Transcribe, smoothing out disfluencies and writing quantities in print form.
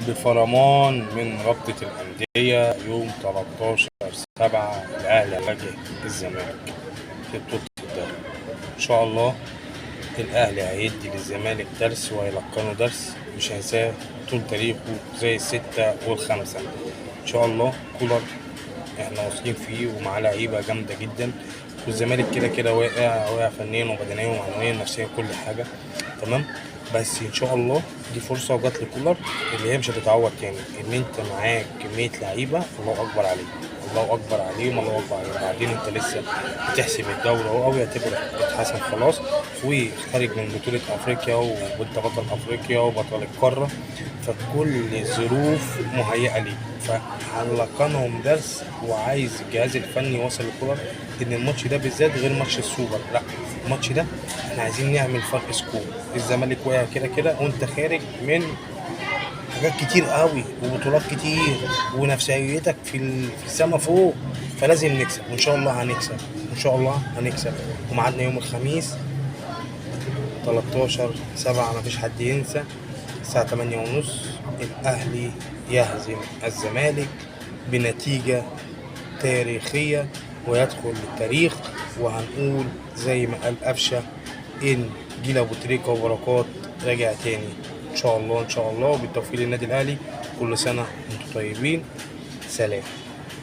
بفرمان من رابطة الأندية يوم 13/7 الأهلي هيواجه الزمالك في بطولة الدوري. إن شاء الله الأهلي هيدي للزمالك درس وهيلقنه درس مش هينساه طول تاريخه زي الستة والخمسة. إن شاء الله كولر احنا واثقين فيه ومعاه لعيبة جامدة جدا، والزمالك كده كده واقع فنيا وبدنيا ومعنويا نفسيا كل حاجة تمام. بس ان شاء الله دي فرصه وجات لكولر اللي هي مش هتتعوض تاني، ان انت معاك كميه لعيبه الله اكبر عليك، الله اكبر عليهم، الله اكبر عليهم. بعدين انت لسه بتحسب الدوري اهو او يعتبر اتحسن خلاص، وخارج من بطوله افريقيا وانت بطل افريقيا وبطل القاره، فكل الظروف مهيئه ليك. فهنلقنهم درس، وعايز الجهاز الفني يوصل لكولر ان الماتش ده بالذات غير ماتش السوبر، لا الماتش ده احنا عايزين نعمل فرق سكور. الزمالك واقع كده كده وانت خارج من حاجات كتير قوي وبطولات كتير ونفسيتك في السما فوق، فلازم نكسب وان شاء الله هنكسب، ان شاء الله هنكسب. وميعادنا يوم الخميس 13/7 مفيش حد ينسى، الساعة 8:30 الأهلي يهزم الزمالك بنتيجة تاريخية ويدخل للتاريخ، وهنقول زي ما قال قفشة إن جيل أبو تريكة وبركات راجع تاني. إن شاء الله إن شاء الله، وبالتوفيق للنادي الأهلي. كل سنة وأنتم طيبين، سلام.